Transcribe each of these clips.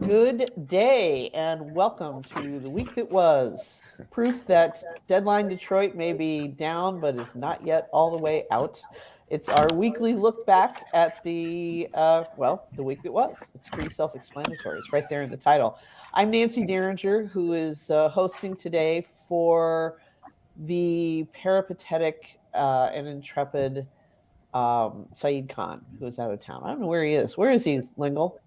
Good day and welcome to the week that was. Proof that Deadline Detroit may be down but is not yet all the way out. It's our weekly look back at the week that was. It's pretty self-explanatory. It's right there in the title. I'm Nancy Derringer, who is hosting today for the peripatetic and intrepid Saeed Khan, who is out of town. I don't know where he is. Where is he, Lengel?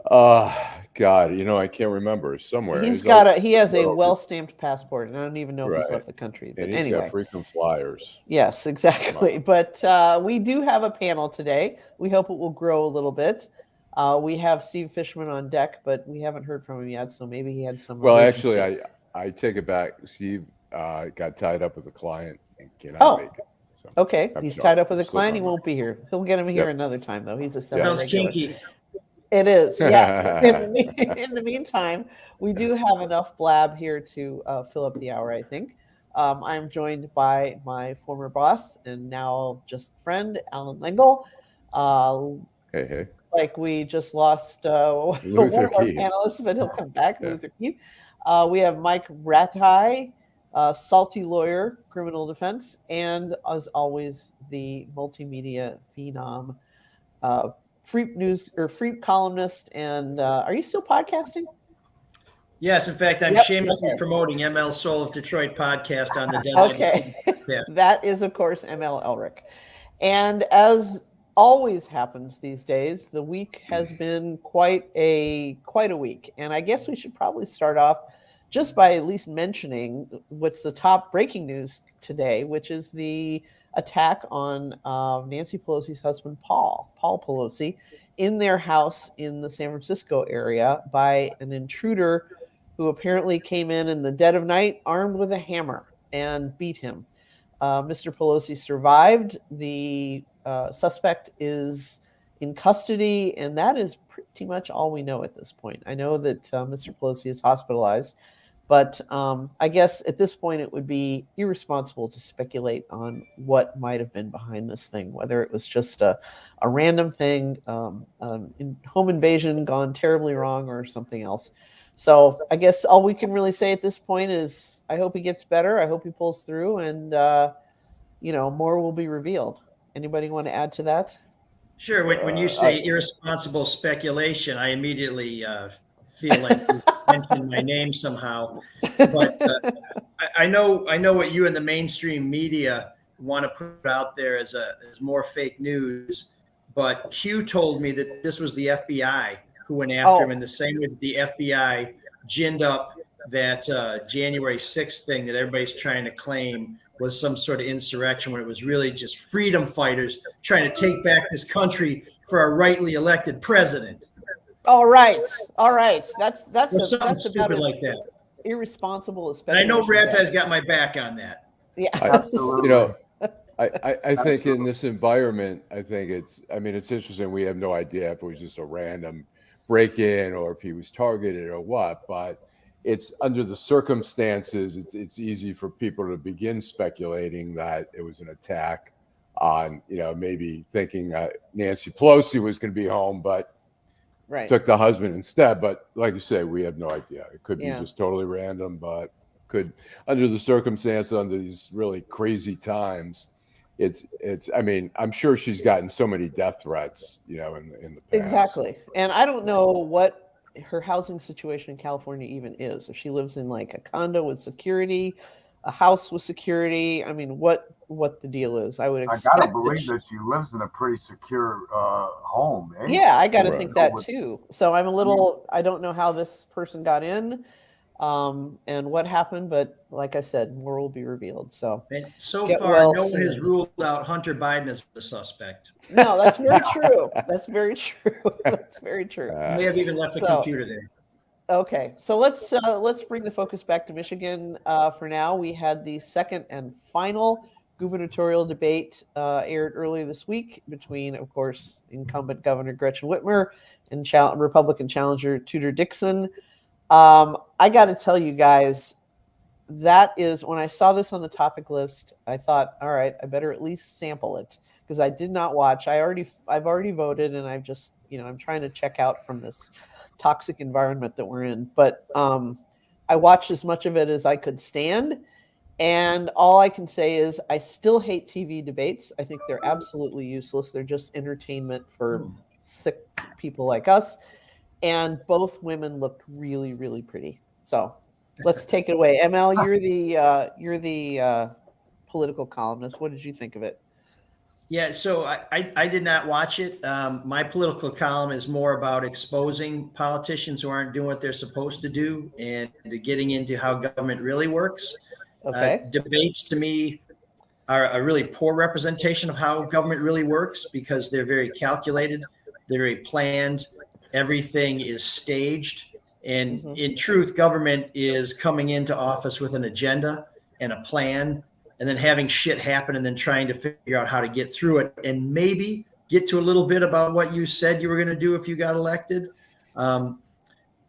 God, I can't remember. Somewhere. He has a well-stamped passport, and I don't even know if he's left the country. But and he's anyway, got frequent flyers. Yes, exactly. But we do have a panel today. We hope it will grow a little bit. We have Steve Fishman on deck, but we haven't heard from him yet, so maybe he had some. Well, actually, I take it back. Steve got tied up with a client and cannot make it. So okay. He's tied up with a client. He won't be here. He'll get him here another time, though. He's a semi-regular. It is, yeah. In the meantime, we do have enough blab here to fill up the hour, I think. I'm joined by my former boss and now just friend, Allan Lengel. Hey. Like we just lost one of our panelists, but he'll come back, Luther Keith. We have Mike Rataj, salty lawyer, criminal defense, and as always, the multimedia phenom, Freep news or Freep columnist, and are you still podcasting? Yes, in fact, I'm shamelessly promoting ML Soul of Detroit podcast on the Deadline. Okay, that is of course ML Elrick, and as always happens these days, the week has been quite a week, and I guess we should probably start off just by at least mentioning what's the top breaking news today, which is the attack on Nancy Pelosi's husband, Paul Pelosi, in their house in the San Francisco area by an intruder who apparently came in the dead of night armed with a hammer and beat him. Mr. Pelosi survived. The suspect is in custody, and that is pretty much all we know at this point. I know that Mr. Pelosi is hospitalized, but I guess at this point it would be irresponsible to speculate on what might have been behind this thing, whether it was just a random thing, home invasion gone terribly wrong, or something else. So I guess all we can really say at this point is I hope he gets better. I hope he pulls through, and more will be revealed. Anybody want to add to that? Sure. When you say irresponsible speculation, I immediately feel like you mentioned my name somehow. But I know what you and the mainstream media want to put out there as more fake news. But Q told me that this was the FBI who went after him, in the same way the FBI ginned up that January 6th thing that everybody's trying to claim was some sort of insurrection, when it was really just freedom fighters trying to take back this country for a rightly elected president. All right. That's something stupid like that. Irresponsible, especially. I know Rataj's got my back on that. Yeah, absolutely. I think in this environment, it's interesting. We have no idea if it was just a random break-in or if he was targeted or what, but it's under the circumstances, it's easy for people to begin speculating that it was an attack on, maybe thinking Nancy Pelosi was going to be home, but took the husband instead. But like you say, we have no idea. It could be just totally random, but could, under the circumstances, under these really crazy times, I'm sure she's gotten so many death threats, in the past. Exactly. And I don't know what her housing situation in California even is. If she lives in like a condo with security, a house with security, what the deal is. I gotta believe that she lives in a pretty secure home. Eh? Yeah, I gotta think that too. So I'm I don't know how this person got in and what happened, but like I said, more will be revealed. So far, no one has ruled out Hunter Biden as the suspect. No, that's very true. That's very true. They have even left the computer there. Okay, so let's bring the focus back to Michigan for now. We had the second and final gubernatorial debate aired earlier this week between, of course, incumbent Governor Gretchen Whitmer and Republican challenger Tudor Dixon. I got to tell you guys, that is, when I saw this on the topic list, I thought, all right, I better at least sample it, because I did not watch. I've already voted, and I'm trying to check out from this toxic environment that we're in. But I watched as much of it as I could stand. And all I can say is I still hate TV debates. I think they're absolutely useless. They're just entertainment for sick people like us. And both women looked really, really pretty. So let's take it away. ML, you're the political columnist. What did you think of it? Yeah, so I did not watch it. My political column is more about exposing politicians who aren't doing what they're supposed to do and getting into how government really works. Okay. Debates to me are a really poor representation of how government really works because they're very calculated, they're very planned, everything is staged. And in truth, government is coming into office with an agenda and a plan, and then having shit happen and then trying to figure out how to get through it and maybe get to a little bit about what you said you were going to do if you got elected.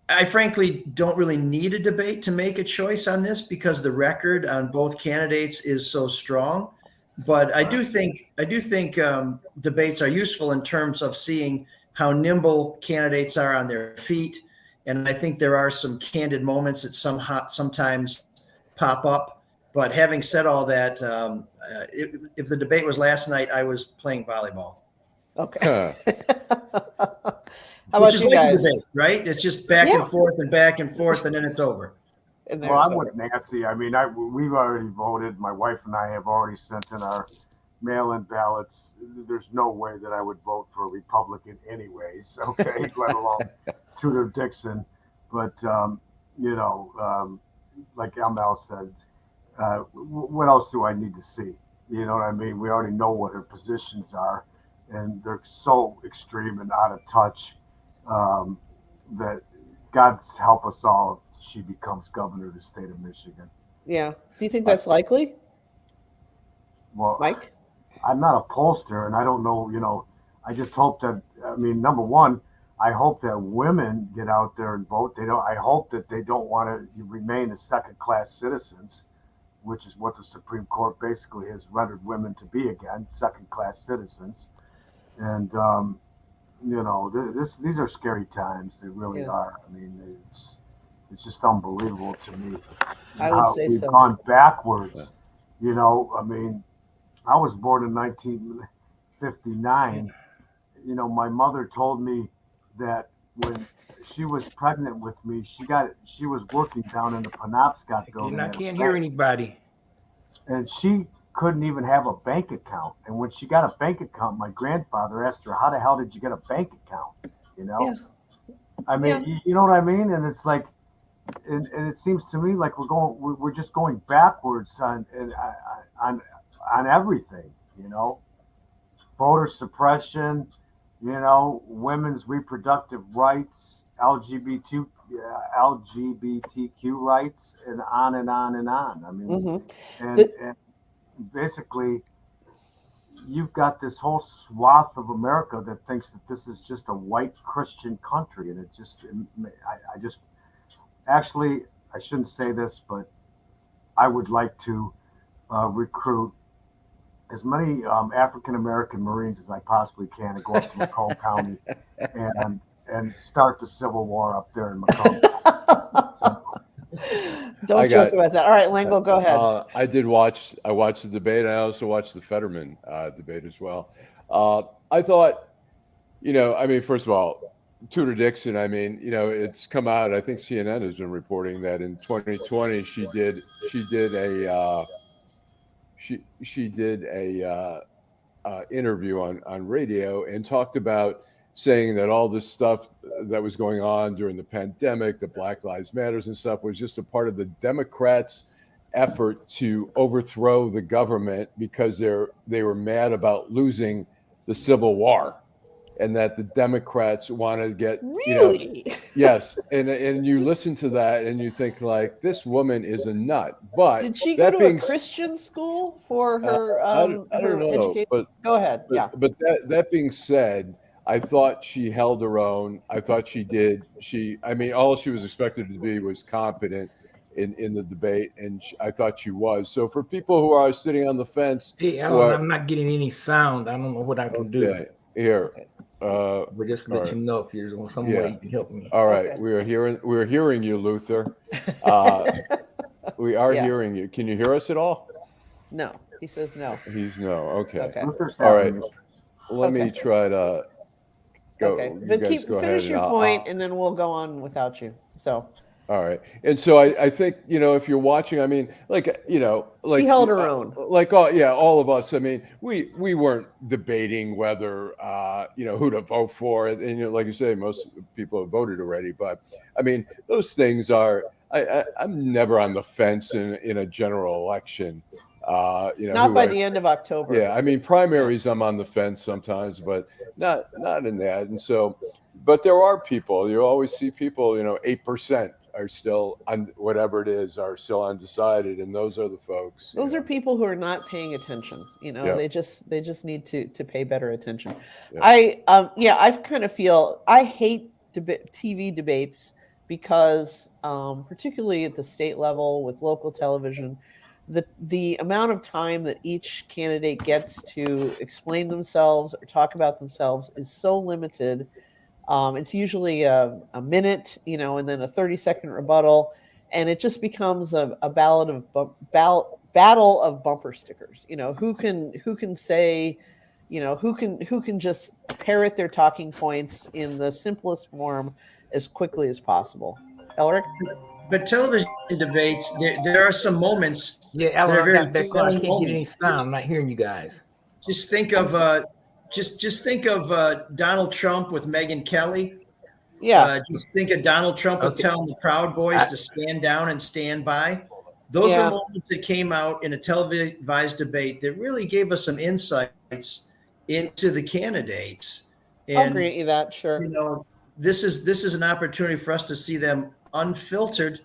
I frankly don't really need a debate to make a choice on this because the record on both candidates is so strong. But I do think debates are useful in terms of seeing how nimble candidates are on their feet. And I think there are some candid moments that sometimes pop up. But having said all that, if the debate was last night, I was playing volleyball. Okay. How Which about is you like guys? a debate, right? It's just back and forth, and then it's over. Well, I'm with Nancy. I mean, we've already voted. My wife and I have already sent in our mail-in ballots. There's no way that I would vote for a Republican anyways, okay, let alone Tudor-Dixon. But, like ML said, what else do I need to see? You know what I mean? We already know what her positions are, and they're so extreme and out of touch that God's help us all if she becomes governor of the state of Michigan. Yeah. Do you think that's likely? Well, Mike? I'm not a pollster, and I don't know, I just hope that, number one, I hope that women get out there and vote. I hope that they don't want to remain as second-class citizens, which is what the Supreme Court basically has rendered women to be again, second-class citizens. And, these are scary times. They really are. I mean, it's just unbelievable to me. I would say we've so. gone backwards. I was born in 1959. My mother told me that when she was pregnant with me, she was working down in the Penobscot building. I can't hear anybody. And she couldn't even have a bank account. And when she got a bank account, my grandfather asked her, "How the hell did you get a bank account?" Yeah. I mean, you know what I mean? And it's like, and it seems to me like we're just going backwards on everything. Voter suppression, women's reproductive rights, LGBTQ rights, and on and on and on. I mean, and basically, you've got this whole swath of America that thinks that this is just a white Christian country, and I shouldn't say this, but I would like to recruit as many African American Marines as I possibly can and go up to Macomb County and start the Civil War up there in Macomb. Don't joke about that. All right, Lengel, go ahead. I watched the debate. I also watched the Fetterman debate as well. I thought, first of all, Tudor-Dixon, it's come out. I think CNN has been reporting that in 2020 she did a interview on radio and talked about saying that all this stuff that was going on during the pandemic, the Black Lives Matters and stuff, was just a part of the Democrats' effort to overthrow the government because they were mad about losing the Civil War, and that the Democrats want to get yes, and you listen to that and you think like, this woman is a nut. But did she go to a Christian school for her I don't know, education? but go ahead. But that being said, I thought she held her own. I thought she did. All she was expected to be was competent in the debate, and I thought she was. So for people who are sitting on the fence, Hey, Alan, I'm not getting any sound. I don't know what I can do. Here. But just let you know if there's some way you can help me. All right. Okay. We're hearing you, Luther. We are hearing you. Can you hear us at all? No. He says no. He's no. Okay. All right. Let me try to go. Okay. But finish your point, and then we'll go on without you. So. All right. And so I think, if you're watching, I mean, she held her own. All of us. I mean, we weren't debating whether, who to vote for. And like you say, most people have voted already. But I mean, those things are, I'm never on the fence in a general election. Not by the end of October. Yeah. I mean, primaries, I'm on the fence sometimes, but not in that. And so, but there are people, you always see people, 8% are still on whatever it is, are still undecided. And those are the folks. Those are people who are not paying attention. They just need to pay better attention. Yeah. I kind of feel, I hate TV debates because particularly at the state level with local television, the amount of time that each candidate gets to explain themselves or talk about themselves is so limited. It's usually a minute, and then a 30-second rebuttal, and it just becomes a battle of bumper stickers. Who can say, who can just parrot their talking points in the simplest form as quickly as possible. Elrick? But television debates, there are some moments. Yeah, Alan, I got that call. I can't get any sound. I'm not hearing you guys. Just think of just think of Donald Trump with Megyn Kelly. Yeah. Just think of Donald Trump telling the Proud Boys to stand down and stand by. Those are moments that came out in a televised debate that really gave us some insights into the candidates. And, I'll agree with that. Sure. This is an opportunity for us to see them unfiltered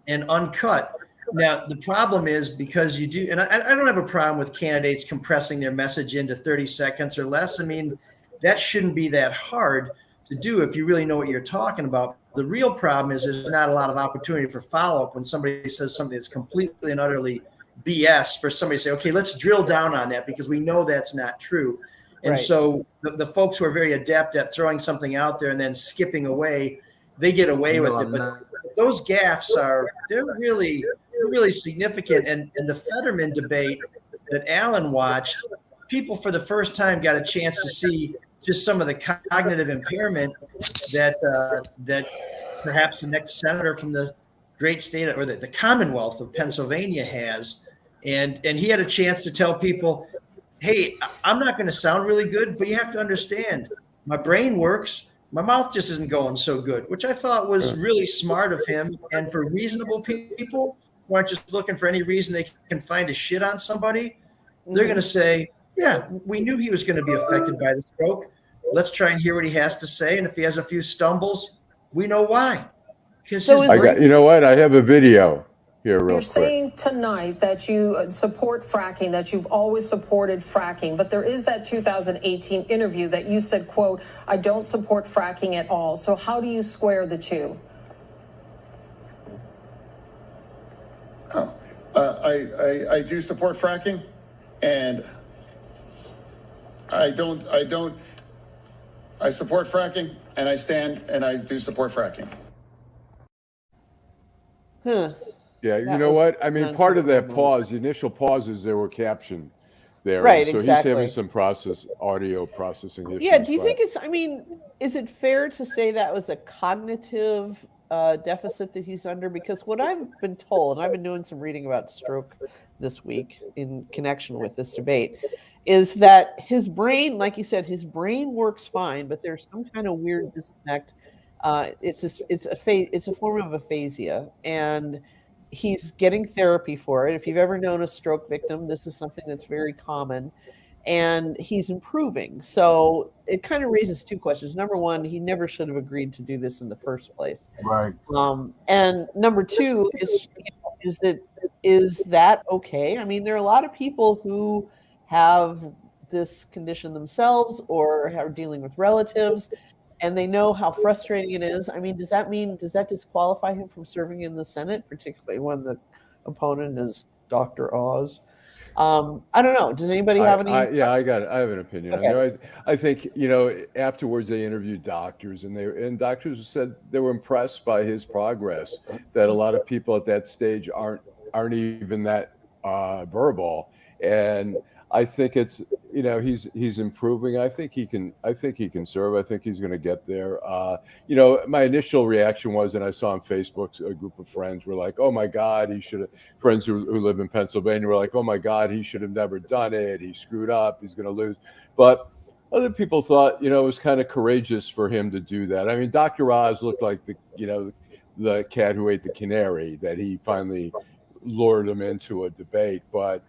and uncut. Now, the problem is because you do, and I don't have a problem with candidates compressing their message into 30 seconds or less. I mean, that shouldn't be that hard to do if you really know what you're talking about. The real problem is there's not a lot of opportunity for follow-up when somebody says something that's completely and utterly BS for somebody to say, okay, let's drill down on that because we know that's not true. And so the folks who are very adept at throwing something out there and then skipping away, they get away with it. But those gaffes they're really significant. And the Fetterman debate that Allan watched, people for the first time got a chance to see just some of the cognitive impairment that perhaps the next senator from the great state or the Commonwealth of Pennsylvania has. And he had a chance to tell people, hey, I'm not going to sound really good, but you have to understand my brain works. My mouth just isn't going so good, which I thought was really smart of him. And for reasonable people who aren't just looking for any reason they can find to shit on somebody, they're going to say, yeah, we knew he was going to be affected by the stroke. Let's try and hear what he has to say. And if he has a few stumbles, we know why. You know what? I have a video here real quick. You're saying tonight that you support fracking, that you've always supported fracking, but there is that 2018 interview that you said, quote, I don't support fracking at all. So how do you square the two? I do support fracking, and I support fracking, and I stand and I do support fracking. Yeah, you know what? I mean, part of that pause, the initial pauses, there were captioned there. Right, so exactly. He's having some audio processing issues. Yeah, do you think is it fair to say that was a cognitive deficit that he's under? Because what I've been told, and I've been doing some reading about stroke this week in connection with this debate, is that his brain, like you said, his brain works fine, but there's some kind of weird disconnect. It's a form of aphasia, and he's getting therapy for it. If you've ever known a stroke victim, this is something that's very common, and he's improving. So it kind of raises two questions. Number one, he never should have agreed to do this in the first place. Right. And number two is that okay? I mean, there are a lot of people who have this condition themselves or are dealing with relatives, and they know how frustrating it is. I mean, does that disqualify him from serving in the Senate, particularly when the opponent is Dr. Oz? I don't know. Does anybody have any? I got it. I have an opinion Okay. on there. I think, afterwards they interviewed doctors, and doctors said they were impressed by his progress, that a lot of people at that stage aren't even that verbal. And I think it's, he's improving. I think he can serve. I think he's going to get there. My initial reaction was, and I saw on Facebook, a group of friends were like, "Oh my God, he should have." Friends who live in Pennsylvania were like, "Oh my God, he should have never done it. He screwed up. He's going to lose." But other people thought, it was kind of courageous for him to do that. I mean, Dr. Oz looked like the cat who ate the canary, that he finally lured him into a debate. But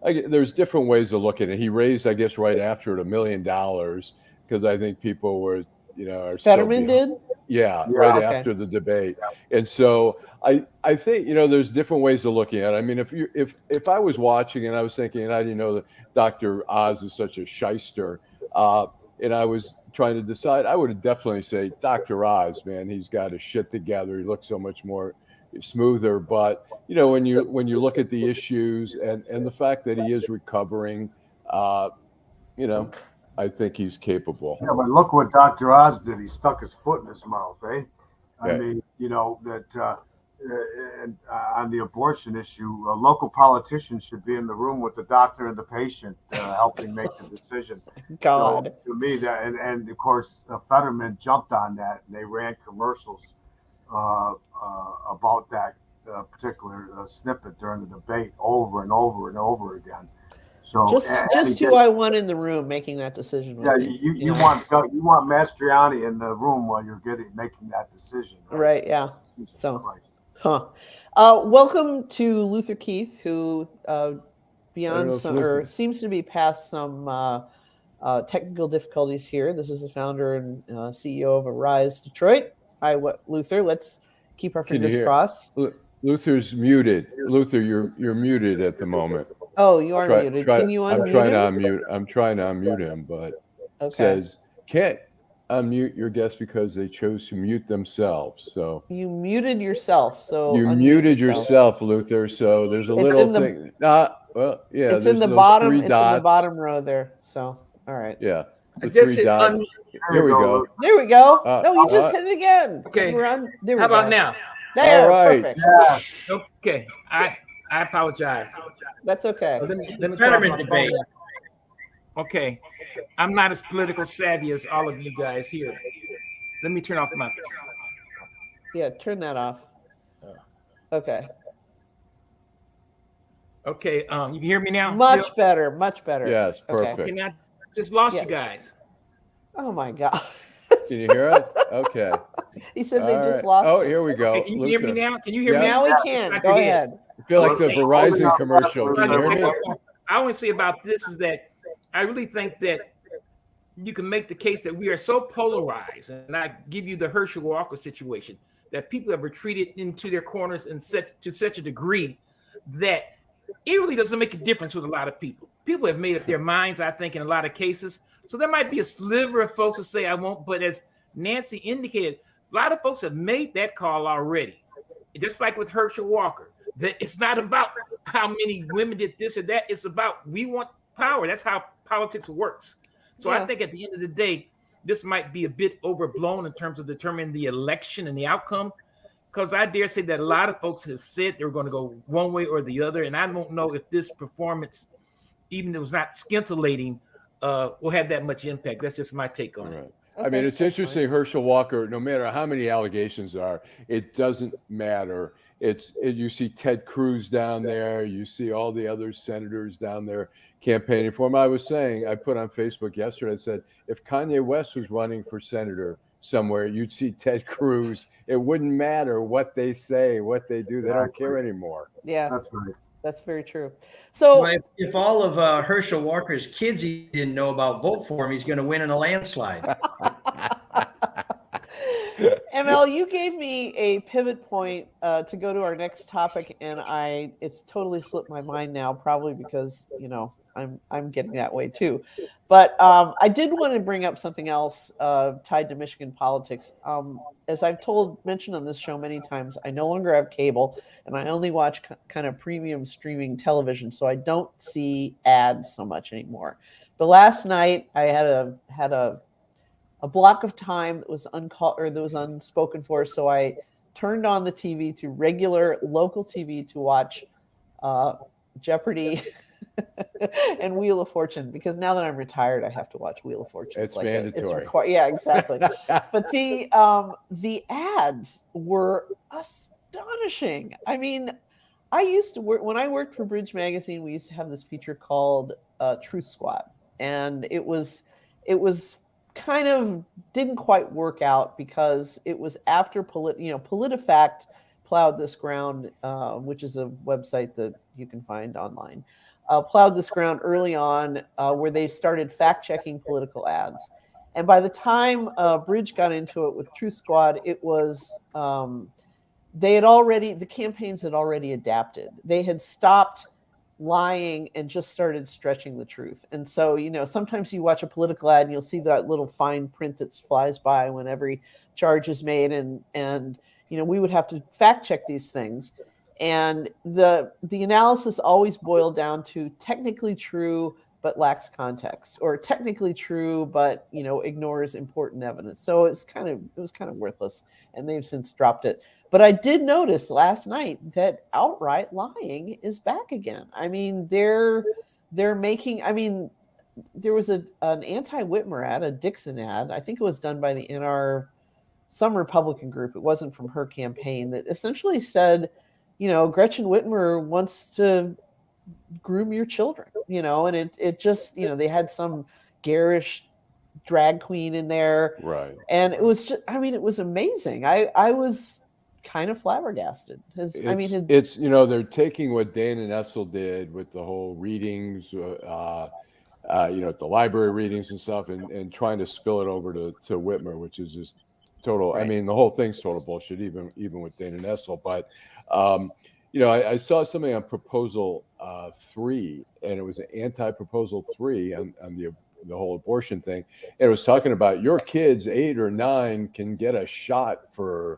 there's different ways of looking at it. He raised, I guess, right after it $1 million, because I think people were, are Fetterman did? Yeah, right after the debate. And so I think, there's different ways of looking at it. I mean, if I was watching and I was thinking, and I didn't know that Dr. Oz is such a shyster, and I was trying to decide, I would definitely say Dr. Oz, man, he's got his shit together. He looks so much more smoother. But when you look at the issues and the fact that he is recovering, I think he's capable. Yeah, but look what Dr. Oz did. He stuck his foot in his mouth, eh? I mean, that on the abortion issue, local politicians should be in the room with the doctor and the patient, helping make the decision. God. So, to me, that and of course, Fetterman jumped on that, and they ran commercials about that particular snippet during the debate over and over and over again. So just who I want in the room making that decision. Yeah, you want Mastriani in the room while you're making that decision. Right. Yeah. Jesus so, Christ. Welcome to Luther Keith, who seems to be past some technical difficulties here. This is the founder and CEO of Arise Detroit. Hi, Luther. Let's keep our fingers crossed. Luther's muted. Luther, you're muted at the moment. Oh, you are muted. Can you unmute I'm trying to unmute him, but it says can't unmute your guest because they chose to mute themselves. So you muted yourself. So you muted yourself, Luther. So there's a little thing. It's in the bottom. It's in the bottom row there. So all right. Yeah. The 3 dots. Here we go. There we go. No, you just hit it again. Okay. There How about now? There. All right. Perfect. Yeah. Okay. I apologize. That's okay. Let me Fetterman debate. Okay. I'm not as political savvy as all of you guys here. Let me turn off my. Yeah, turn that off. Okay. Okay. You can hear me now? Much better. Much better. Yes, perfect. Okay, I just lost you guys. Oh my God. Can you hear it? Okay. He said they just lost. Oh, here we go. Okay, can you hear me now? Can you hear me? Now we can. Go ahead. I feel like the Verizon commercial. Can you hear me? I want to say about this is that I really think that you can make the case that we are so polarized, and I give you the Herschel Walker situation, that people have retreated into their corners to such a degree that it really doesn't make a difference with a lot of people. People have made up their minds, I think, in a lot of cases. So there might be a sliver of folks that say I won't, but as Nancy indicated, a lot of folks have made that call already. Just like with Herschel Walker, that it's not about how many women did this or that. It's about we want power. That's how politics works. So I think at the end of the day, this might be a bit overblown in terms of determining the election and the outcome, because I dare say that a lot of folks have said they're going to go one way or the other. And I don't know if this performance, even if it was not scintillating, will have that much impact. That's just my take on it. Okay, I mean, it's interesting. Herschel Walker, no matter how many allegations there are, it doesn't matter. You see Ted Cruz down there. You see all the other senators down there campaigning for him. I was saying, I put on Facebook yesterday, I said, if Kanye West was running for senator somewhere, you'd see Ted Cruz. It wouldn't matter what they say, what they do. They don't care anymore. Yeah, that's right. That's very true. So if all of Herschel Walker's kids he didn't know about vote for him, he's going to win in a landslide. ML, you gave me a pivot point to go to our next topic, and it's totally slipped my mind now, probably because I'm getting that way too. But I did want to bring up something else tied to Michigan politics. As I've mentioned on this show many times, I no longer have cable, and I only watch kind of premium streaming television, so I don't see ads so much anymore. But last night I had a block of time that was unspoken for, so I turned on the TV to regular local TV to watch Jeopardy and Wheel of Fortune, because now that I'm retired, I have to watch Wheel of Fortune. It's mandatory. Yeah, exactly. But the ads were astonishing. I mean, I used to work when I worked for Bridge Magazine. We used to have this feature called Truth Squad, and it was kind of didn't quite work out because it was after PolitiFact plowed this ground, which is a website that you can find online, plowed this ground early on where they started fact-checking political ads. And by the time Bridge got into it with Truth Squad, it was the campaigns had already adapted. They had stopped lying and just started stretching the truth. And so, sometimes you watch a political ad and you'll see that little fine print that flies by when every charge is made. And we would have to fact check these things. And the analysis always boiled down to technically true, but lacks context, or technically true, but, ignores important evidence. So it was kind of worthless, and they've since dropped it. But I did notice last night that outright lying is back again. I mean, they're making. I mean, there was an anti-Whitmer ad, a Dixon ad. I think it was done by some Republican group. It wasn't from her campaign, that essentially said, Gretchen Whitmer wants to groom your children. And it just, they had some garish drag queen in there, right? And it was just, it was amazing. I was kind of flabbergasted. It's they're taking what Dana Nessel did with the whole readings, the library readings and stuff, and trying to spill it over to Whitmer, which is just total. Right. I mean, the whole thing's total bullshit, even with Dana Nessel. But I saw something on Proposal 3, and it was an anti-Proposal 3 on the whole abortion thing. And it was talking about your kids 8 or 9 can get a shot for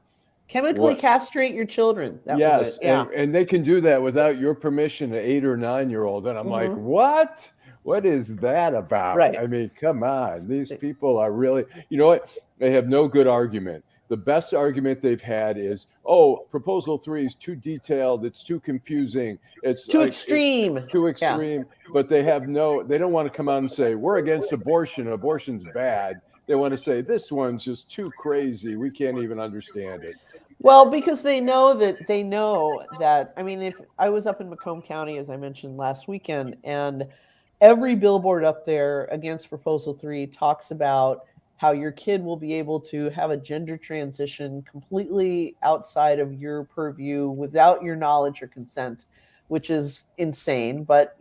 chemically castrate your children. Yes, and they can do that without your permission, an 8 or 9-year-old. And I'm like, what? What is that about? Right. I mean, come on. These people are really, what? They have no good argument. The best argument they've had is, Proposal 3 is too detailed. It's too confusing. It's too extreme. Too extreme. Yeah. But they don't want to come out and say, we're against abortion. Abortion's bad. They want to say, this one's just too crazy. We can't even understand it. Well, because they know that, I mean, if I was up in Macomb County, as I mentioned last weekend, and every billboard up there against Proposal 3 talks about how your kid will be able to have a gender transition completely outside of your purview without your knowledge or consent, which is insane. But,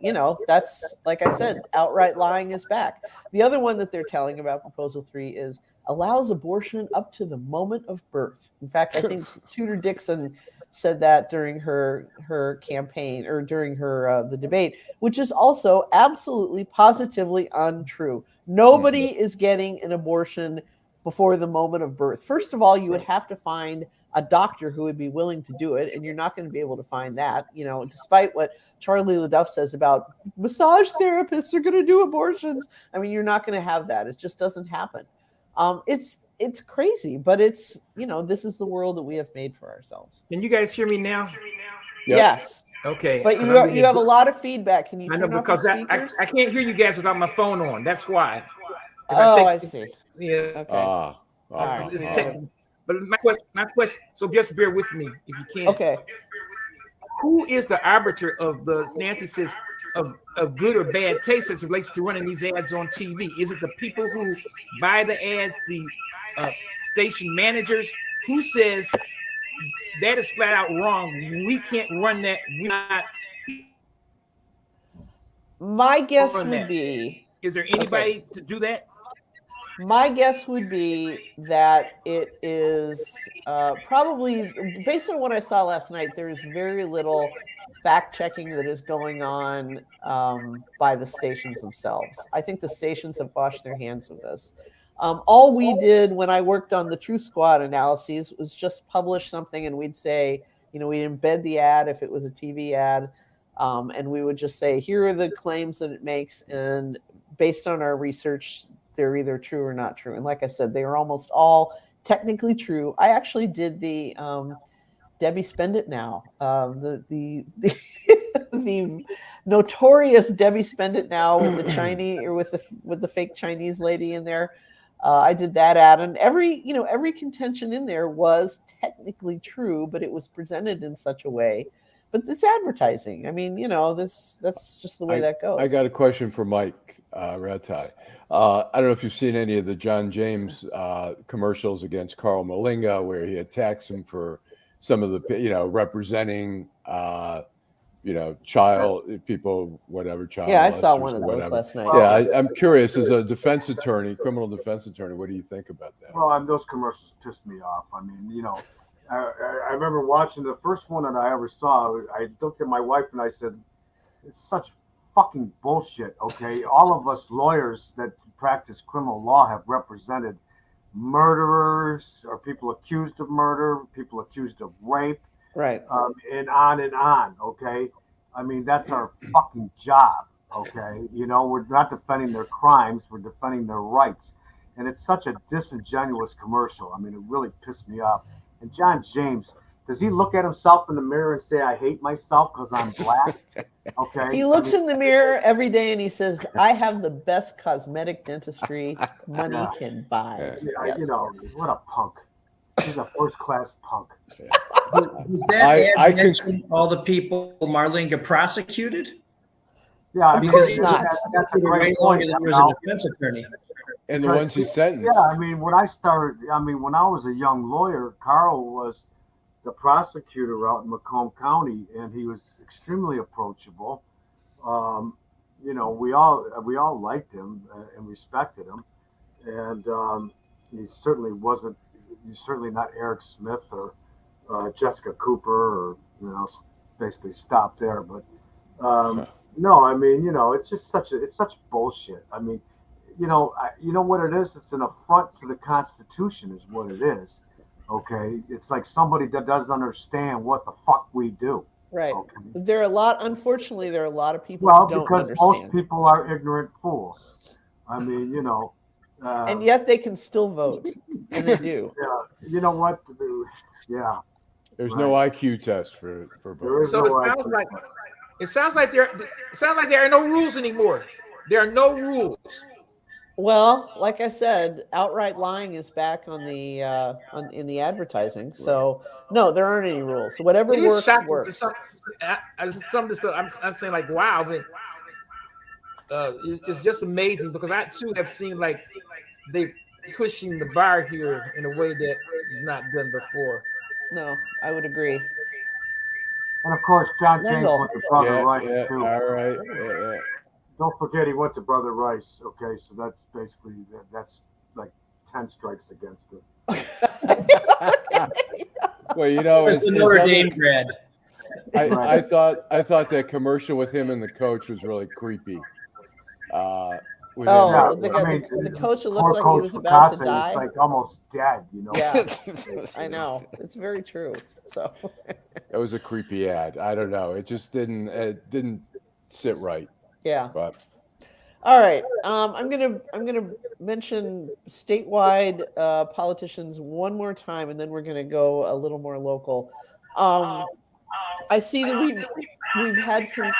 that's, like I said, outright lying is back. The other one that they're telling about Proposal 3 is allows abortion up to the moment of birth. In fact, I think Tudor Dixon said that during her campaign, or during her the debate, which is also absolutely positively untrue. Nobody is getting an abortion before the moment of birth. First of all, you would have to find a doctor who would be willing to do it, and you're not going to be able to find that, despite what Charlie LaDuff says about massage therapists are going to do abortions. I mean, you're not going to have that. It just doesn't happen. It's crazy, but it's, this is the world that we have made for ourselves. Can you guys hear me now? Yep. Yes. Okay. But you have a lot of feedback. Can you turn off because your speakers? I can't hear you guys without my phone on. That's why. I see. Yeah. Okay. All right. But my question. So just bear with me if you can. Okay. Who is the arbiter of the Nancy says of good or bad taste as it relates to running these ads on TV? Is it the people who buy the ads, the station managers? Who says that is flat out wrong? We can't run that. We're not. My guess would be. Is there anybody to do that? My guess would be that it is probably, based on what I saw last night, there is very little fact checking that is going on by the stations themselves. I think the stations have washed their hands of this. All we did when I worked on the True Squad analyses was just publish something, and we'd say, we'd embed the ad if it was a TV ad, and we would just say, here are the claims that it makes, and based on our research, they're either true or not true. And like I said, they are almost all technically true. I actually did the Debbie Spend It Now, the notorious Debbie Spend It Now with the Chinese, or with the fake Chinese lady in there. I did that ad, and every contention in there was technically true, but it was presented in such a way. But it's advertising. I mean, that's just the way that goes. I got a question for Mike Rataj. I don't know if you've seen any of the John James commercials against Carl Malinga, where he attacks him for some of the, representing, child people, whatever, child. Yeah, I saw one of those last night. Yeah, I'm curious, as a defense attorney, criminal defense attorney, what do you think about that? Well, those commercials pissed me off. I mean, I remember watching the first one that I ever saw. I looked at my wife and I said, it's such fucking bullshit, okay? All of us lawyers that practice criminal law have represented murderers, or people accused of murder, people accused of rape, right? And on, okay? I mean, that's our fucking job, okay? We're not defending their crimes, we're defending their rights. And it's such a disingenuous commercial. I mean, it really pissed me off. And John James, does he look at himself in the mirror and say, I hate myself because I'm black? Okay. He looks in the mirror every day and he says, I have the best cosmetic dentistry money can buy. Yeah, yes. What a punk. He's a first-class punk. Does that ad mention all the people Marlinga prosecuted? Yeah, because he's not. That's a great point. There was a defense attorney. And the ones he sentenced. Yeah, I mean, when I was a young lawyer, Carl was the prosecutor out in Macomb County, and he was extremely approachable. We all liked him and respected him, and he's certainly not Eric Smith or Jessica Cooper, or basically stop there. But no, I mean, it's just such bullshit. I mean, you know what it is? It's an affront to the Constitution, is what it is. Okay, it's like somebody that doesn't understand what the fuck we do. Right. Okay? Unfortunately, there are a lot of people who don't because understand. most people are ignorant fools. I mean, and yet they can still vote, and they do. Yeah, you know what? Yeah. There's no IQ test for voting. So it sounds like there are no rules anymore. There are no rules. Well, like I said, outright lying is back on the in the advertising. So no, there aren't any rules. So whatever works. Some of the stuff I'm saying, like, wow, but it's just amazing, because I too have seen like they pushing the bar here in a way that is not done before. No, I would agree. And of course, John James went to Brother Rice too. All right. Yeah. Don't forget, he went to Brother Rice. Okay, so that's basically that's like 10 strikes against him. Well, it's the Notre Dame grad. I thought that commercial with him and the coach was really creepy. The coach looked like he was about to die. He's like almost dead, Yeah, I know. It's very true. So it was a creepy ad. I don't know. It just didn't sit right. Yeah. But all right. I'm gonna mention statewide politicians one more time, and then we're gonna go a little more local. I see that we've had some.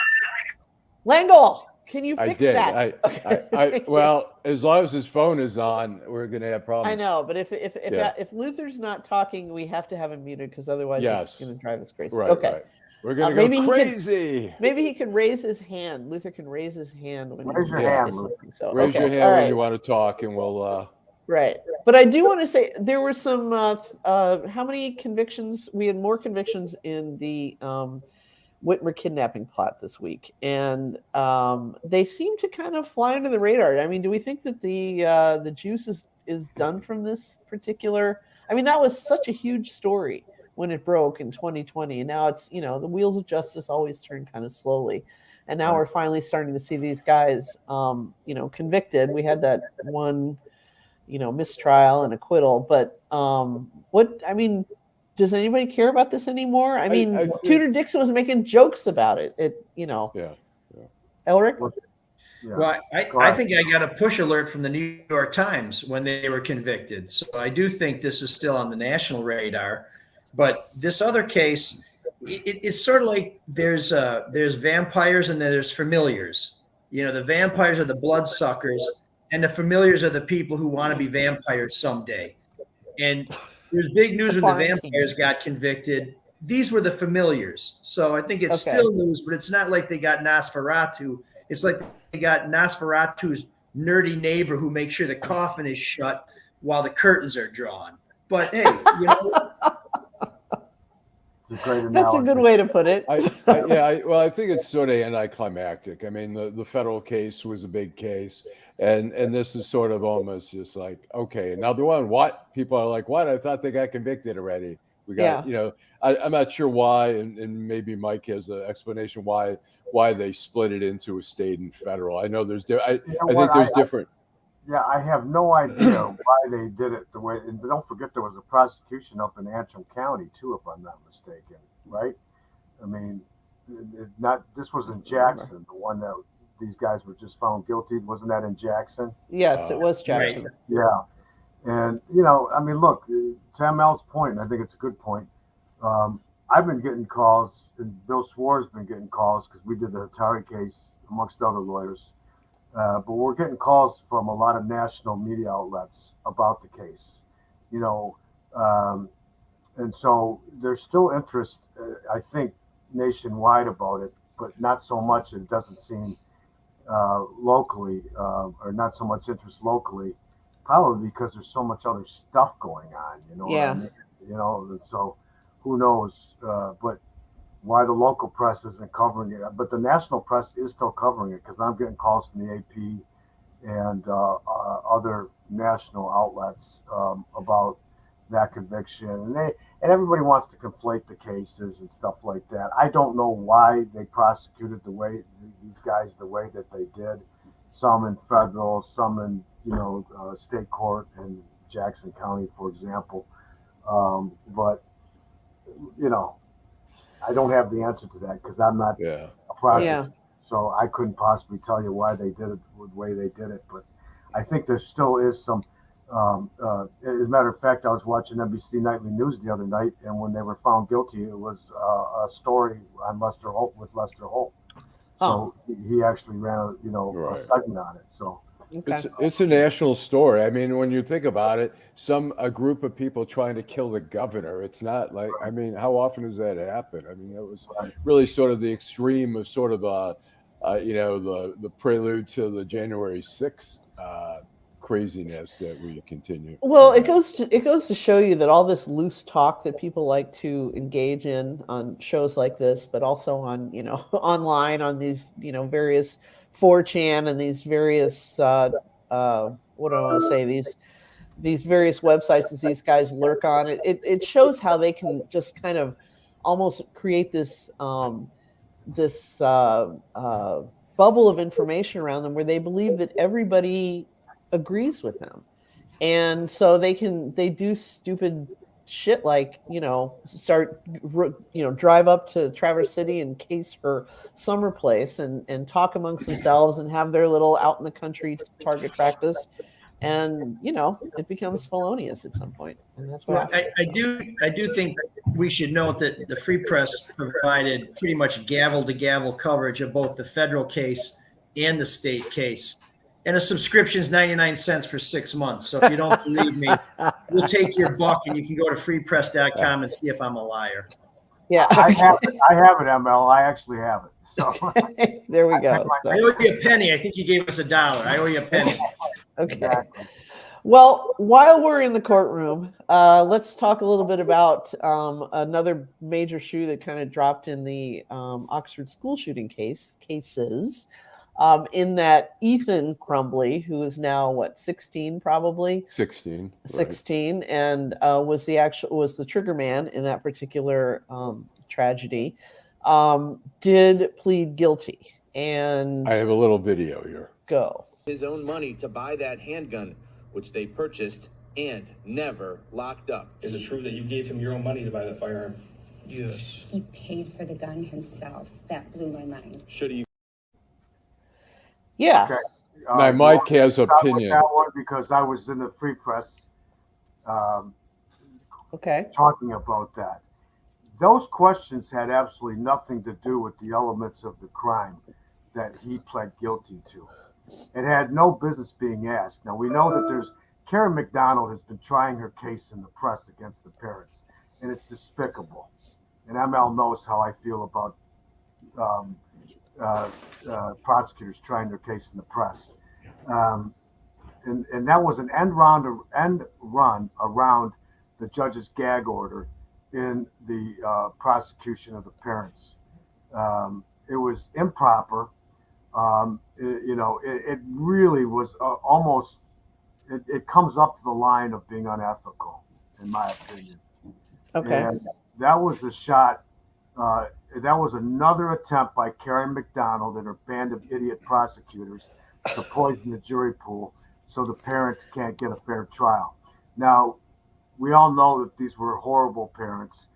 Lengel, can you fix that? Well, as long as his phone is on, we're gonna have problems. I know, but if Luther's not talking, we have to have him muted, because otherwise it's gonna drive us crazy. Right, okay. Right. We're gonna go crazy. Maybe he can raise his hand. Luther can raise his hand when raise your hand. So, raise your hand when you want to talk, and we'll. Right, but I do want to say there were some. How many convictions? We had more convictions in the Whitmer Kidnapping Plot this week, and they seem to kind of fly under the radar. I mean, do we think that the juice is done from this particular? I mean, that was such a huge story when it broke in 2020, and now it's, the wheels of justice always turn kind of slowly, and now we're finally starting to see these guys, convicted. We had that one, mistrial and acquittal, but does anybody care about this anymore? I mean, Tudor Dixon was making jokes about it. Elrick? Well, I think I got a push alert from the New York Times when they were convicted. So I do think this is still on the national radar. But this other case, it's sort of like there's vampires and then there's familiars. The vampires are the bloodsuckers, and the familiars are the people who want to be vampires someday. And there's big news when the vampires got convicted. These were the familiars. So I think it's still news, but it's not like they got Nosferatu. It's like they got Nosferatu's nerdy neighbor who makes sure the coffin is shut while the curtains are drawn. But hey, that's a good way to put it. I think it's sort of anticlimactic. I mean, the federal case was a big case, and this is sort of almost just like, okay, another one. What? People are like, what? I thought they got convicted already. We got, I'm not sure why, and maybe Mike has an explanation why they split it into a state and federal. I know there's, I think there's different. I have no idea why they did it the way. And don't forget, there was a prosecution up in Antrim County too, if I'm not mistaken, right? I mean, this was in Jackson, the one that these guys were just found guilty. Wasn't that in Jackson? Yes, it was Jackson. Right. Yeah. And, I mean, look, to ML's point, and I think it's a good point. I've been getting calls, and Bill Swar's been getting calls because we did the Hatari case amongst other lawyers. But we're getting calls from a lot of national media outlets about the case, and so there's still interest, I think, nationwide about it, but not so much. It doesn't seem locally, or not so much interest locally, probably because there's so much other stuff going on, and so who knows, but why the local press isn't covering it, but the national press is still covering it, because I'm getting calls from the AP and other national outlets about that conviction, and everybody wants to conflate the cases and stuff like that. I don't know why they prosecuted these guys the way that they did. Some in federal, some in state court in Jackson County, for example. But I don't have the answer to that because I'm not a prosecutor. So I couldn't possibly tell you why they did it the way they did it. But I think there still is some. As a matter of fact, I was watching NBC Nightly News the other night, and when they were found guilty, it was a story on Lester Holt with Lester Holt. So he actually ran a segment on it. So. Okay. It's a national story. I mean, when you think about it, a group of people trying to kill the governor. It's not like, I mean, how often does that happen? I mean, it was really sort of the extreme of sort of the prelude to the January 6th craziness that we continue. Well, it goes to show you that all this loose talk that people like to engage in on shows like this, but also on online on these various 4chan and these various what do I want to say, these various websites that these guys lurk on, it shows how they can just kind of almost create this bubble of information around them where they believe that everybody agrees with them, and so they do stupid shit like drive up to Traverse City and case her summer place and talk amongst themselves and have their little out in the country target practice, and it becomes felonious at some point, and that's why I do think we should note that the Free Press provided pretty much gavel to gavel coverage of both the federal case and the state case. And a subscription is 99 cents for 6 months. So if you don't believe me, we'll take your buck and you can go to freepress.com and see if I'm a liar. Yeah. I have it, ML. I actually have it. So there we go. I owe you a penny. I think you gave us $1. I owe you a penny. Okay. Exactly. Well, while we're in the courtroom, let's talk a little bit about another major shoe that kind of dropped in the Oxford school shooting cases. In that Ethan Crumbley, who is now 16, probably 16, 16, right. And was the trigger man in that particular tragedy, did plead guilty. And I have a little video here. Go. His own money to buy that handgun, which they purchased and never locked up. Is it true that you gave him your own money to buy that firearm? Yes. He paid for the gun himself. That blew my mind. Should he? Yeah. Okay. Now, Mike has opinion. That one because I was in the Free Press. Okay. Talking about that. Those questions had absolutely nothing to do with the elements of the crime that he pled guilty to. It had no business being asked. Now, we know that Karen McDonald has been trying her case in the press against the parents, and it's despicable. And ML knows how I feel about prosecutors trying their case in the press. And that was an end run around the judge's gag order in the prosecution of the parents. It was improper. It really was almost, it comes up to the line of being unethical, in my opinion. Okay. And that was a shot. That was another attempt by Karen McDonald and her band of idiot prosecutors to poison the jury pool so the parents can't get a fair trial. Now, we all know that these were horrible parents,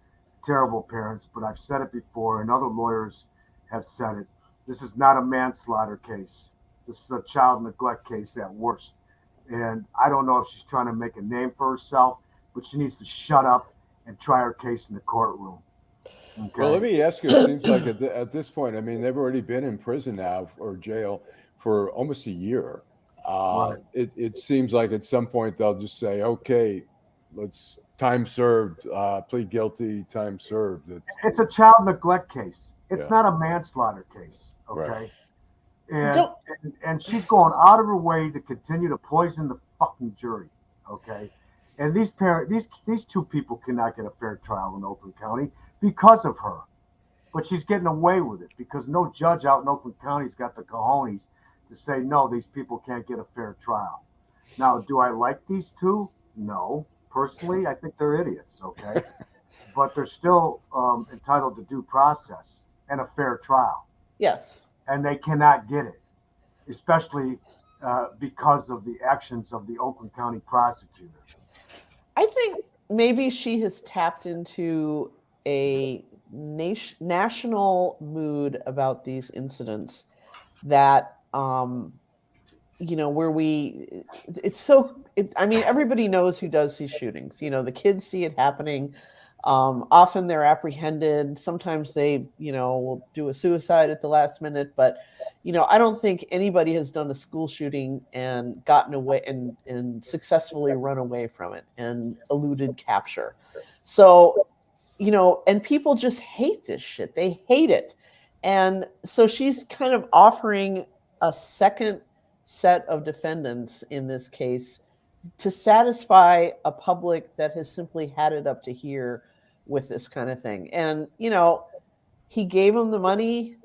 terrible parents, but I've said it before, and other lawyers have said it. This is not a manslaughter case. This is a child neglect case at worst. And I don't know if she's trying to make a name for herself, but she needs to shut up and try her case in the courtroom. Okay. Well, let me ask you, it seems like at this point, I mean, they've already been in prison now or jail for almost a year. Right. It seems like at some point they'll just say, okay, let's time served, plead guilty, time served. It's a child neglect case. It's not a manslaughter case. Okay. Right. And she's going out of her way to continue to poison the fucking jury. Okay. And these two people cannot get a fair trial in Oakland County because of her. But she's getting away with it because no judge out in Oakland County's got the cojones to say, no, these people can't get a fair trial. Now, do I like these two? No. Personally, I think they're idiots, okay? But they're still entitled to due process and a fair trial. Yes. And they cannot get it, especially because of the actions of the Oakland County prosecutor. I think maybe she has tapped into a national mood about these incidents that, where everybody knows who does these shootings. The kids see it happening. Often they're apprehended. Sometimes they, will do a suicide at the last minute. But, I don't think anybody has done a school shooting and gotten away and successfully run away from it and eluded capture. So, and people just hate this shit. They hate it. And so she's kind of offering a second set of defendants in this case to satisfy a public that has simply had it up to here with this kind of thing. And, he gave them the money.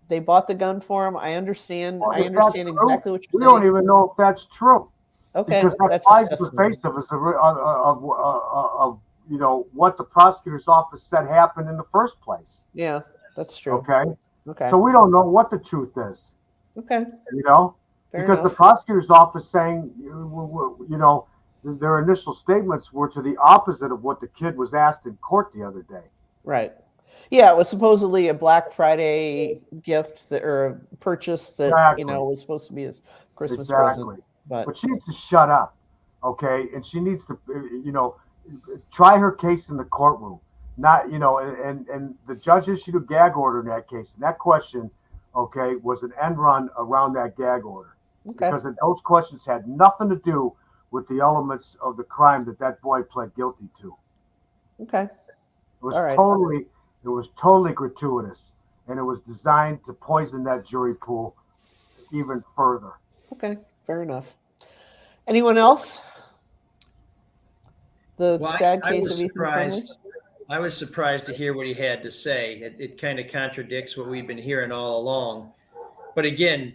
They bought the gun for him. I understand. Well, I understand exactly what you're saying. We don't even know if that's true. Okay. Because that flies in the face of us of what the prosecutor's office said happened in the first place. Yeah, that's true. Okay. So we don't know what the truth is. Okay. Fair because enough. The prosecutor's office saying, their initial statements were to the opposite of what the kid was asked in court the other day. Right. Yeah, it was supposedly a Black Friday gift or a purchase that, was supposed to be his Christmas present. But she needs to shut up, okay? And she needs to, try her case in the courtroom. Not, and the judge issued a gag order in that case. And that question, okay, was an end run around that gag order. Okay. Because those questions had nothing to do with the elements of the crime that boy pled guilty to. Okay. It was totally gratuitous, and it was designed to poison that jury pool even further. Okay, fair enough. Anyone else? The sad I case was of Ethan Crumbley? I was surprised to hear what he had to say. It kind of contradicts what we've been hearing all along. But again,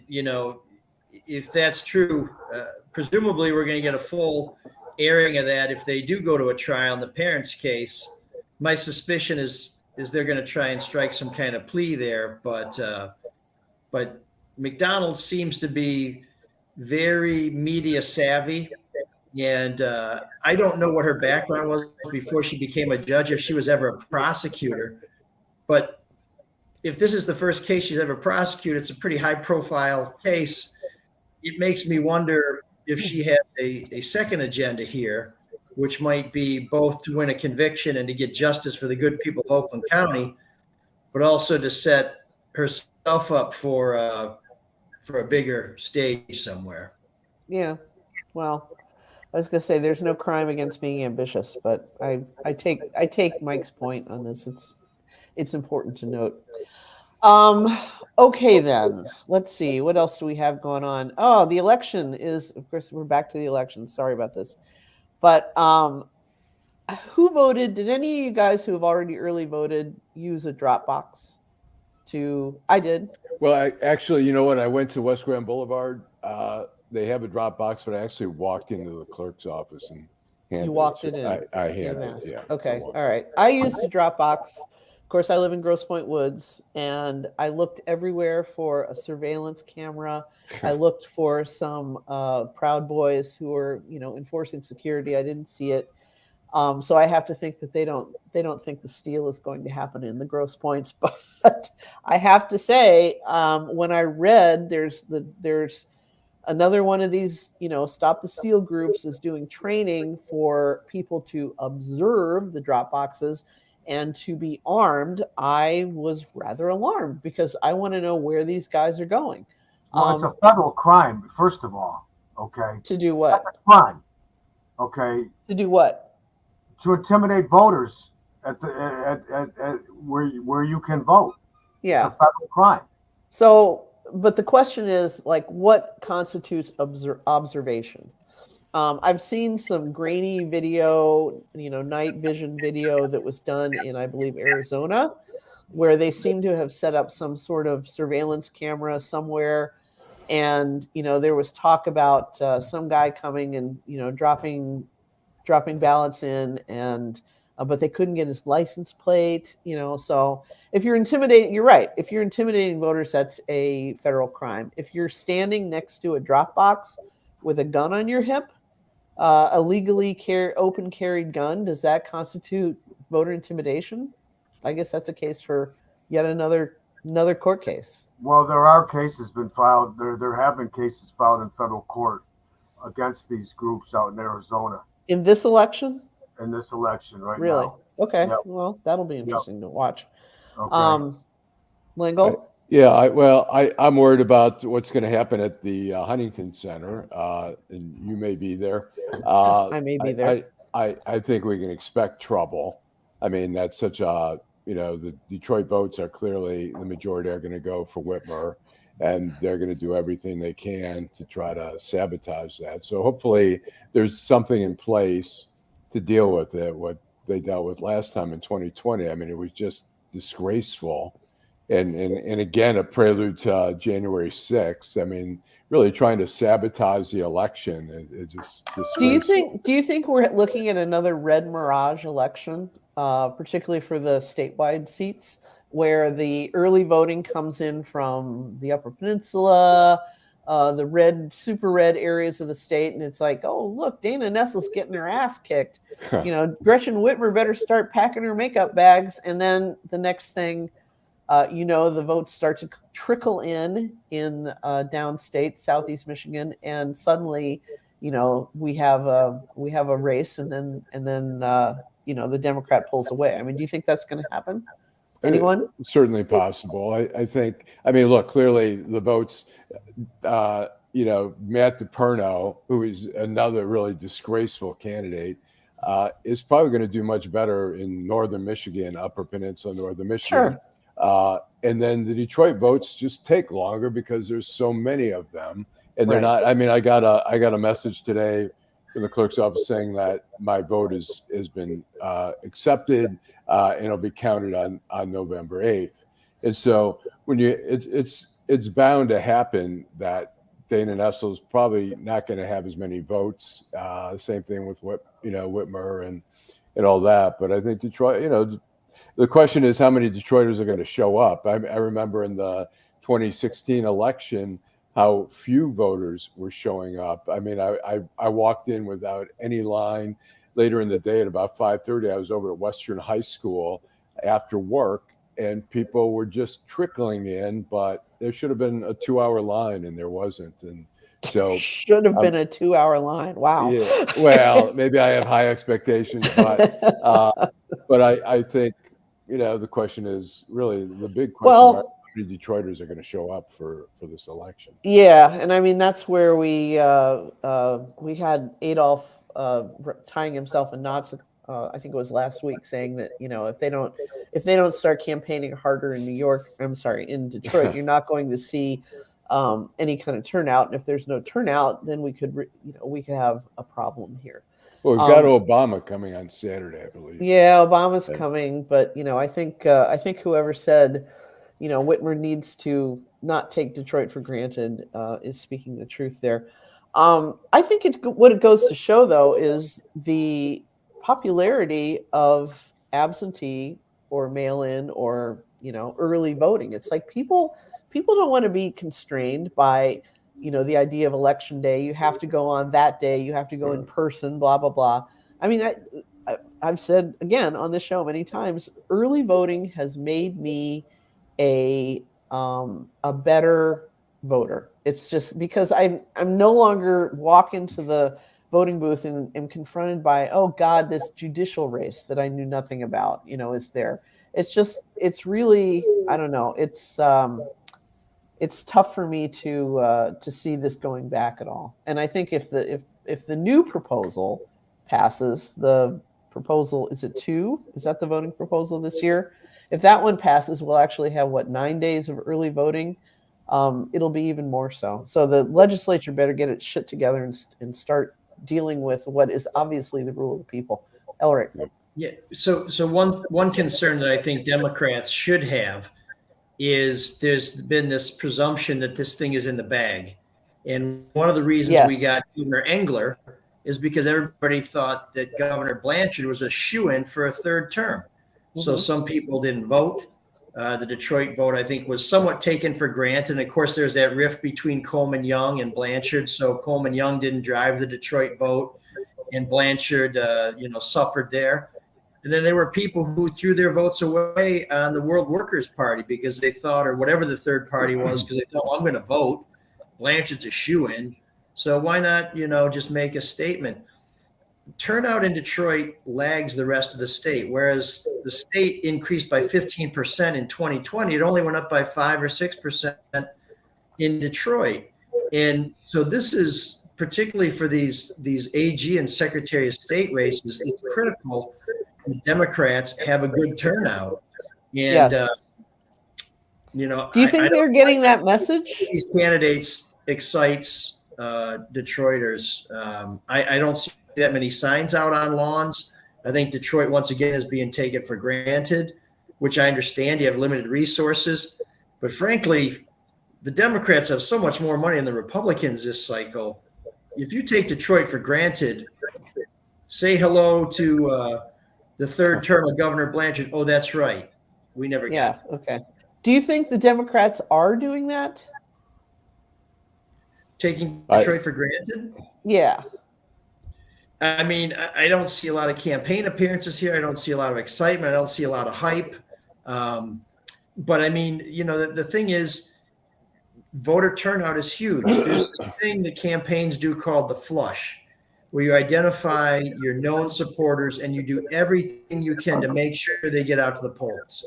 if that's true, presumably we're going to get a full airing of that if they do go to a trial in the parents' case. My suspicion is they're going to try and strike some kind of plea there, but McDonald seems to be very media savvy, and I don't know what her background was before she became a judge, if she was ever a prosecutor, but if this is the first case she's ever prosecuted, it's a pretty high-profile case. It makes me wonder if she has a second agenda here, which might be both to win a conviction and to get justice for the good people of Oakland County, but also to set herself up for a bigger stage somewhere. Yeah. Well, I was going to say there's no crime against being ambitious, but I take Mike's point on this. It's important to note. Okay, then let's see. What else do we have going on? Oh, the election is, of course, we're back to the election. Sorry about this. But who voted? Did any of you guys who have already early voted use a drop box? I did. Well, I actually, when I went to West Grand Boulevard, they have a drop box, but I actually walked into the clerk's office and handed You walked it in. I handed it. Yeah. Okay. All right. I used a drop box. Of course, I live in Grosse Pointe Woods, and I looked everywhere for a surveillance camera. I looked for some Proud Boys who were, enforcing security. I didn't see it. So I have to think that they don't think the steal is going to happen in the Grosse Pointes. But I have to say, when I read there's another one of these, Stop the Steal groups is doing training for people to observe the drop boxes and to be armed, I was rather alarmed because I want to know where these guys are going. Well, it's a federal crime, first of all. Okay. To do what? That's a crime. Okay. To do what? To intimidate voters at where you can vote. Yeah. It's a federal crime. So, but the question is, what constitutes observation? I've seen some grainy video, night vision video that was done in, I believe, Arizona, where they seem to have set up some sort of surveillance camera somewhere. And, there was talk about some guy coming and, dropping ballots in, and but they couldn't get his license plate, So if you're intimidating, you're right. If you're intimidating voters, that's a federal crime. If you're standing next to a drop box with a gun on your hip, a legally open carried gun, does that constitute voter intimidation? I guess that's a case for yet another court case. Well, there are cases been filed. There have been cases filed in federal court against these groups out in Arizona. In this election? In this election, right really? now. Okay. Yep. Well, that'll be interesting to watch. Okay. Lengel? Yeah, I'm worried about what's going to happen at the Huntington Center, and you may be there. I may be there. I think we can expect trouble. I mean, that's such a, the Detroit votes are clearly, the majority are going to go for Whitmer, and they're going to do everything they can to try to sabotage that. So hopefully there's something in place to deal with it, what they dealt with last time in 2020. I mean, it was just disgraceful. And again, a prelude to January 6th. I mean, really trying to sabotage the election. It just disgraceful. Do you think we're looking at another red mirage election, particularly for the statewide seats, where the early voting comes in from the Upper Peninsula, the super red areas of the state, and it's like, oh, look, Dana Nessel's getting her ass kicked. Gretchen Whitmer better start packing her makeup bags, and then the next thing. The votes start to trickle in downstate, Southeast Michigan, and suddenly, we have a race, and then the Democrat pulls away. I mean, do you think that's going to happen? Anyone? It's certainly possible. I think. I mean, look, clearly the votes. Matt DePerno, who is another really disgraceful candidate, is probably going to do much better in northern Michigan, Upper Peninsula, northern Michigan. Sure. And then the Detroit votes just take longer because there's so many of them, and they're Right. not. I mean, I got a message today from the clerk's office saying that my vote has been accepted and it'll be counted on November 8th. And so when it's bound to happen that Dana Nessel's probably not going to have as many votes. Same thing with Whitmer and all that. But I think Detroit, the question is how many Detroiters are going to show up. I remember in the 2016 election how few voters were showing up. I mean, I walked in without any line. Later in the day at about 5:30, I was over at Western High School after work, and people were just trickling in, but there should have been a 2-hour line, and there wasn't. And so should have been a 2-hour line. Wow. Yeah. Well, maybe I have high expectations, but I think the question is really the big question. Well, how many Detroiters are going to show up for this election? Yeah, and I mean that's where we had Adolf tying himself in knots. I think it was last week, saying that if they don't start campaigning harder in in Detroit, you're not going to see any kind of turnout. And if there's no turnout, then we could have a problem here. Well, we've got Obama coming on Saturday, I believe. Yeah, Obama's coming, but I think whoever said Whitmer needs to not take Detroit for granted is speaking the truth there. I think what it goes to show, though, is the popularity of absentee or mail-in or early voting. It's like people don't want to be constrained by the idea of election day. You have to go on that day. You have to go in person. Blah blah blah. I mean, I've said again on this show many times, early voting has made me a better voter. It's just because I'm no longer walk into the voting booth and am confronted by, oh God, this judicial race that I knew nothing about, is there. It's really, I don't know. It's tough for me to see this going back at all. And I think if the new proposal passes, the proposal, is it 2? Is that the voting proposal this year? If that one passes, we'll actually have 9 days of early voting. It'll be even more so. So the legislature better get its shit together and start dealing with what is obviously the rule of the people. Elrick. Yeah. So one concern that I think Democrats should have is there's been this presumption that this thing is in the bag. And one of the reasons we got Governor Engler is because everybody thought that Governor Blanchard was a shoo-in for a third term. So some people didn't vote. The Detroit vote, I think, was somewhat taken for granted. And of course, there's that rift between Coleman Young and Blanchard. So Coleman Young didn't drive the Detroit vote, and Blanchard, suffered there. And then there were people who threw their votes away on the World Workers Party because they thought, or whatever the third party was, because they thought, well, I'm going to vote. Blanchard's a shoo-in. So why not, just make a statement? Turnout in Detroit lags the rest of the state, whereas the state increased by 15% in 2020. It only went up by 5 or 6% in Detroit. And so this is particularly for these AG and Secretary of State races, it's critical that Democrats have a good turnout. And, do you think they're getting that message? These candidates excites Detroiters. I don't see that many signs out on lawns. I think Detroit, once again, is being taken for granted, which I understand. You have limited resources. But frankly, the Democrats have so much more money than the Republicans this cycle. If you take Detroit for granted, say hello to the third term of Governor Blanchard. Oh, that's right. We never got it. Okay. Do you think the Democrats are doing that? Taking Detroit for granted? Yeah. I mean, I don't see a lot of campaign appearances here. I don't see a lot of excitement. I don't see a lot of hype. But I mean, the thing is, voter turnout is huge. There's this thing that campaigns do called the flush, where you identify your known supporters and you do everything you can to make sure they get out to the polls.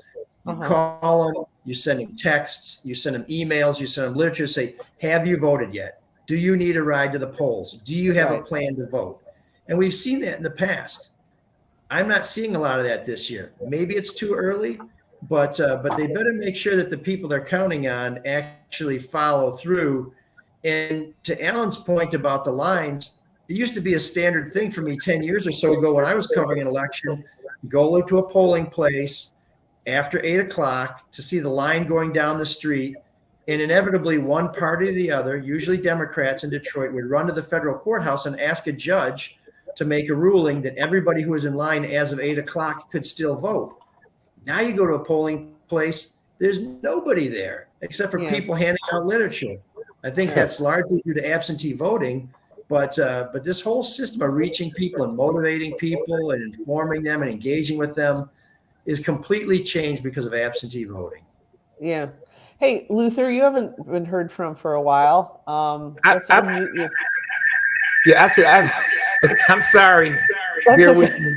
You call them, you send them texts, you send them emails, you send them literature, say, have you voted yet? Do you need a ride to the polls? Do you have a plan to vote? And we've seen that in the past. I'm not seeing a lot of that this year. Maybe it's too early, but they better make sure that the people they're counting on actually follow through. And to Alan's point about the lines, it used to be a standard thing for me 10 years or so ago when I was covering an election, go to a polling place after 8 o'clock to see the line going down the street. And inevitably one party or the other, usually Democrats in Detroit, would run to the federal courthouse and ask a judge to make a ruling that everybody who was in line as of 8 o'clock could still vote. Now you go to a polling place, there's nobody there except for people handing out literature. I think that's largely due to absentee voting, but this whole system of reaching people and motivating people and informing them and engaging with them is completely changed because of absentee voting. Yeah. Hey, Luther, you haven't been heard from for a while. Let's unmute you. Yeah, I said I'm sorry. Bear with me.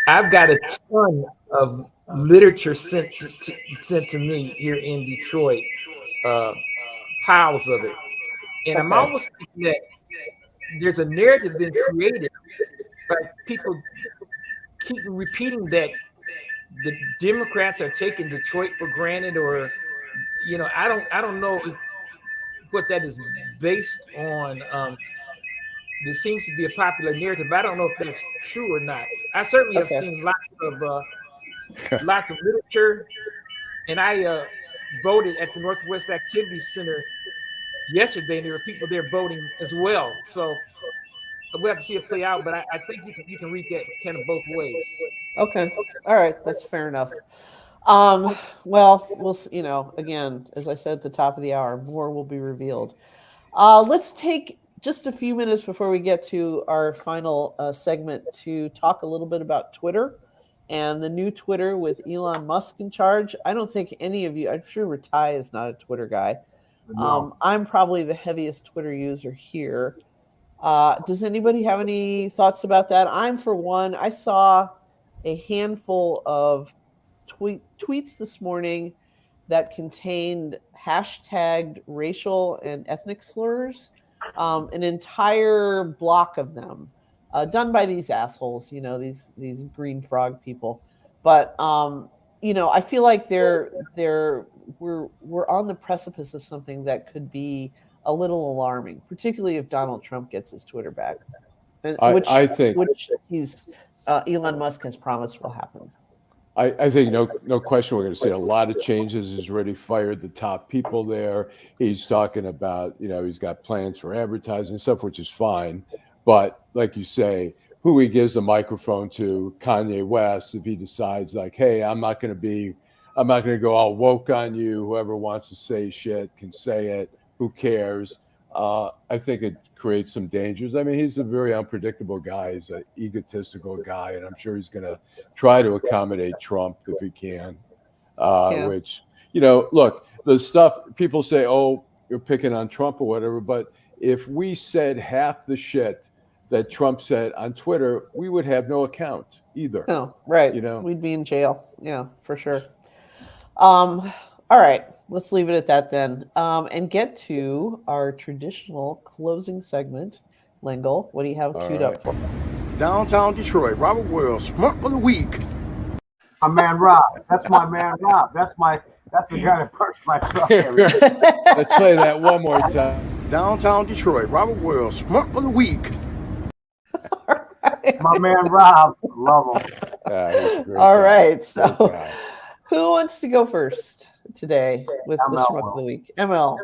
I've got a ton of literature sent to me here in Detroit, piles of it. And I'm almost thinking that there's a narrative been created, but people keep repeating that the Democrats are taking Detroit for granted, or, you know, I don't know what that is based on. There seems to be a popular narrative, but I don't know if that's true or not. I certainly have seen lots of literature, and I voted at the Northwest Activity Center yesterday, and there were people there voting as well. So we'll have to see it play out, but I think you can read that kind of both ways. Okay. All right. That's fair enough. Well, we'll, you know, again, as I said at the top of the hour, more will be revealed. Let's take just a few minutes before we get to our final segment to talk a little bit about Twitter and the new Twitter with Elon Musk in charge. I don't think any of you, I'm sure Rataj is not a Twitter guy. No. I'm probably the heaviest Twitter user here. Does anybody have any thoughts about that? I'm, for one, I saw a handful of tweets this morning that contained hashtagged racial and ethnic slurs, an entire block of them, done by these assholes, you know, these green frog people. But you know, I feel like we're on the precipice of something that could be a little alarming, particularly if Donald Trump gets his Twitter back, I think Elon Musk has promised will happen. I think no question we're going to see a lot of changes. He's already fired the top people there. He's talking about, you know, he's got plans for advertising stuff, which is fine. But like you say, who he gives a microphone to, Kanye West, if he decides like, hey, I'm not going to go all woke on you. Whoever wants to say shit can say it. Who cares? I think it creates some dangers. I mean, he's a very unpredictable guy. He's an egotistical guy, and I'm sure he's going to try to accommodate Trump if he can. Which, you know, look, the stuff people say, oh, you're picking on Trump or whatever, but if we said half the shit that Trump said on Twitter, we would have no account either. Oh, right. You know, we'd be in jail. Yeah, for sure. All right. Let's leave it at that then, and get to our traditional closing segment. Lengel, what do you have queued up for? Downtown Detroit, Robert Wells, Schmuck of the Week. My man Rob. That's my man Rob. That's the guy that parks my truck. Let's play that one more time. Downtown Detroit, Robert Wells, Schmuck of the Week. Right. My man Rob. Love him. All right. So who wants to go first today with the Schmuck of the Week? ML.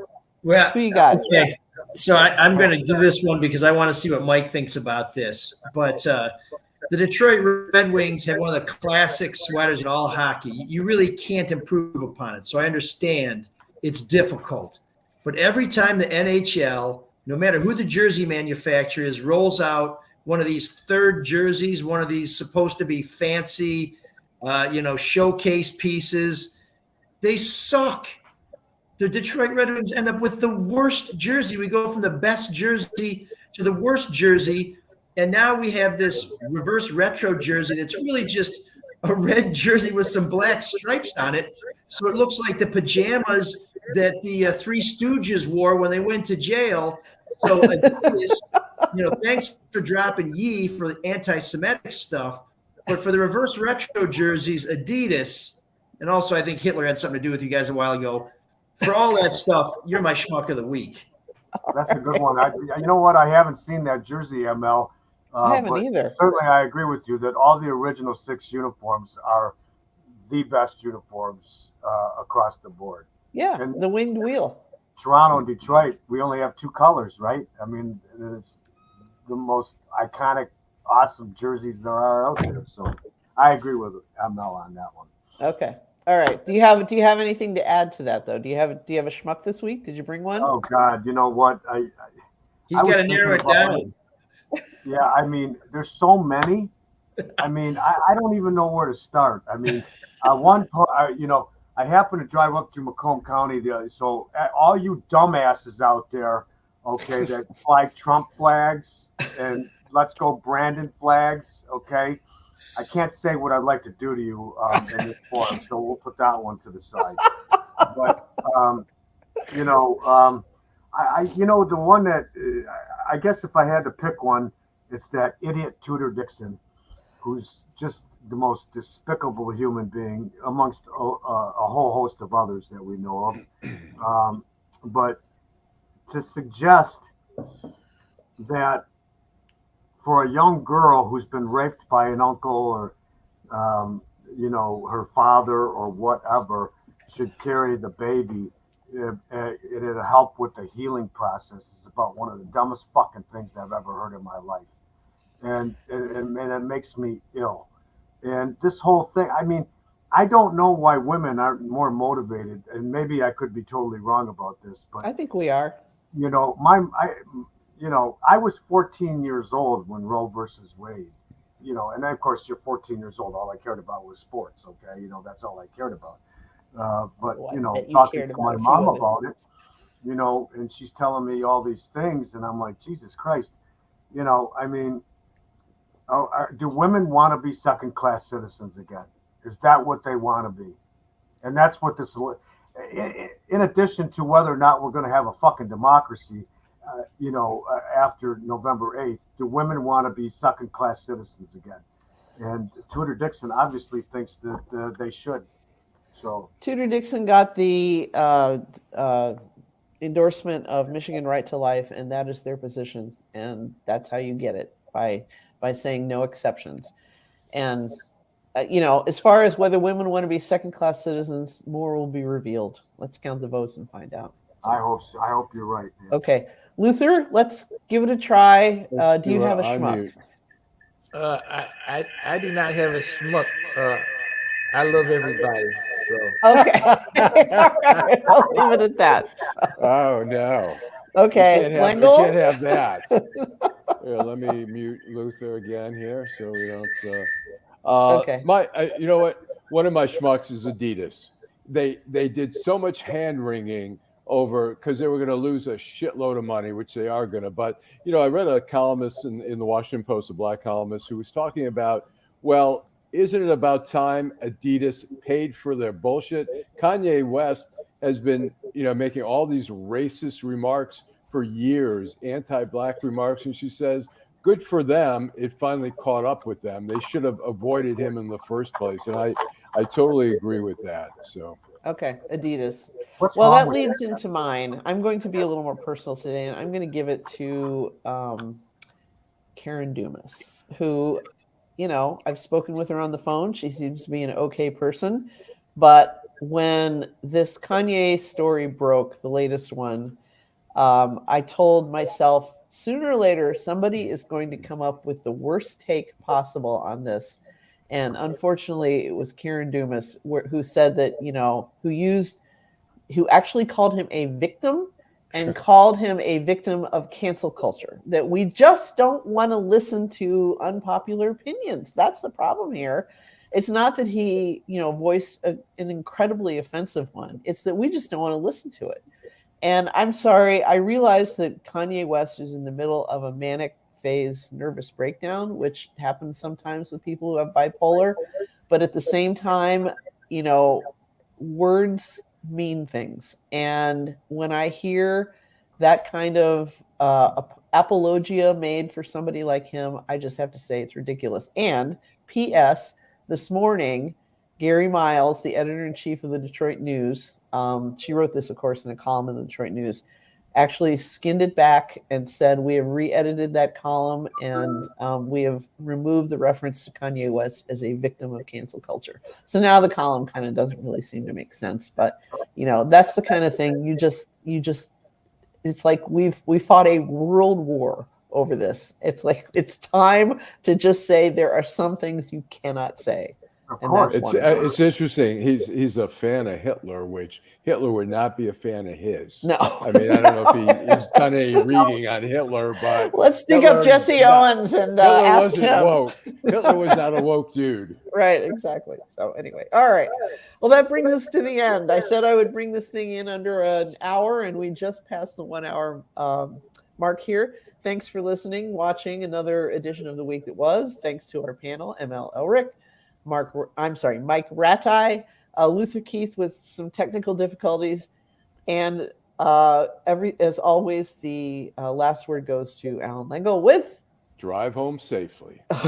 Well, who you got? Okay. So I'm going to do this one because I want to see what Mike thinks about this. But the Detroit Red Wings have one of the classic sweaters in all hockey. You really can't improve upon it. So I understand it's difficult. But every time the NHL, no matter who the jersey manufacturer is, rolls out one of these third jerseys, one of these supposed to be fancy, showcase pieces, they suck. The Detroit Red Wings end up with the worst jersey. We go from the best jersey to the worst jersey. And now we have this reverse retro jersey that's really just a red jersey with some black stripes on it. So it looks like the pajamas that the Three Stooges wore when they went to jail. So, thanks for dropping Yee for the anti-Semitic stuff. But for the reverse retro jerseys, Adidas, and also I think Hitler had something to do with you guys a while ago. For all that stuff, you're my Schmuck of the Week. That's a good one. You know what? I haven't seen that jersey, ML. I haven't But either. certainly, I agree with you that all the original 6 uniforms are the best uniforms across the board. Yeah, And the winged wheel. Toronto and Detroit, we only have 2 colors, right? I mean, it's the most iconic, awesome jerseys there are out there. So I agree with ML on that one. Okay. All right. Do you have anything to add to that though? Do you have a schmuck this week? Did you bring one? Oh God, you know what? He's got to narrow it down. Yeah, I mean, there's so many. I mean, I don't even know where to start. I mean, I happen to drive up through Macomb County. So all you dumbasses out there, okay, that flag Trump flags and let's go Brandon flags, okay. I can't say what I'd like to do to you in this forum, so we'll put that one to the side. But the one that I guess if I had to pick one, it's that idiot Tudor Dixon, who's just the most despicable human being amongst a whole host of others that we know of. But to suggest that for a young girl who's been raped by an uncle or, her father or whatever should carry the baby, it'll help with the healing process is about one of the dumbest fucking things I've ever heard in my life. And it makes me ill. And this whole thing, I mean, I don't know why women aren't more motivated, and maybe I could be totally wrong about this, but I think we are. I was 14 years old when Roe versus Wade, and then of course you're 14 years old. All I cared about was sports. Okay. That's all I cared about. But talking to my mom about it, and she's telling me all these things and I'm like, Jesus Christ, I mean, do women want to be second class citizens again? Is that what they want to be? And that's what this, in addition to whether or not we're going to have a fucking democracy, after November 8th, do women want to be second class citizens again? And Tudor Dixon obviously thinks that they should. So Tudor Dixon got the endorsement of Michigan Right to Life, and that is their position. And that's how you get it, by saying no exceptions. And as far as whether women want to be second-class citizens, more will be revealed. Let's count the votes and find out. So, I hope so. I hope you're right. Nancy. Okay, Luther, let's give it a try. Do you have a schmuck? I do not have a schmuck. I love everybody. So okay, all right, I'll leave it at that. Oh no. Okay, we can't have that. Here, let me mute Luther again here so we don't. Okay. You know what? One of my schmucks is Adidas. They did so much hand wringing over because they were going to lose a shitload of money, which they are going to. But I read a columnist in the Washington Post, a black columnist, who was talking about, well, isn't it about time Adidas paid for their bullshit? Kanye West has been, making all these racist remarks for years, anti-black remarks, and she says, good for them. It finally caught up with them. They should have avoided him in the first place. And I totally agree with that. So okay, Adidas. Well, that leads into mine. I'm going to be a little more personal today, and I'm going to give it to Karen Dumas, who, I've spoken with her on the phone. She seems to be an okay person. But when this Kanye story broke, the latest one, I told myself, sooner or later, somebody is going to come up with the worst take possible on this. And unfortunately, it was Karen Dumas who said that, who actually called him a victim and called him a victim of cancel culture, that we just don't want to listen to unpopular opinions. That's the problem here. It's not that he, voiced an incredibly offensive one. It's that we just don't want to listen to it. And I'm sorry, I realize that Kanye West is in the middle of a manic phase nervous breakdown, which happens sometimes with people who have bipolar. But at the same time, words mean things. And when I hear that kind of apologia made for somebody like him, I just have to say it's ridiculous. And P.S., this morning, Gary Miles, the editor-in-chief of the Detroit News, she wrote this, of course, in a column in the Detroit News, actually skinned it back and said, we have re-edited that column and we have removed the reference to Kanye West as a victim of cancel culture. So now the column kind of doesn't really seem to make sense. But, that's the kind of thing you just, it's like we fought a world war over this. It's like, it's time to just say there are some things you cannot say. Of course. It's interesting. He's a fan of Hitler, which Hitler would not be a fan of his. No. I mean, I don't know if he's done any reading on Hitler, but let's dig up Jesse Owens and ask him. Woke. Hitler was not a woke dude. Right, exactly. So anyway, all right. Well, that brings us to the end. I said I would bring this thing in under an hour, and we just passed the 1 hour mark here. Thanks for listening, watching another edition of The Week That Was. Thanks to our panel, ML Elrick, Mike Rataj, Luther Keith with some technical difficulties, and as always, the last word goes to Allan Lengel with Drive home safely. Okay.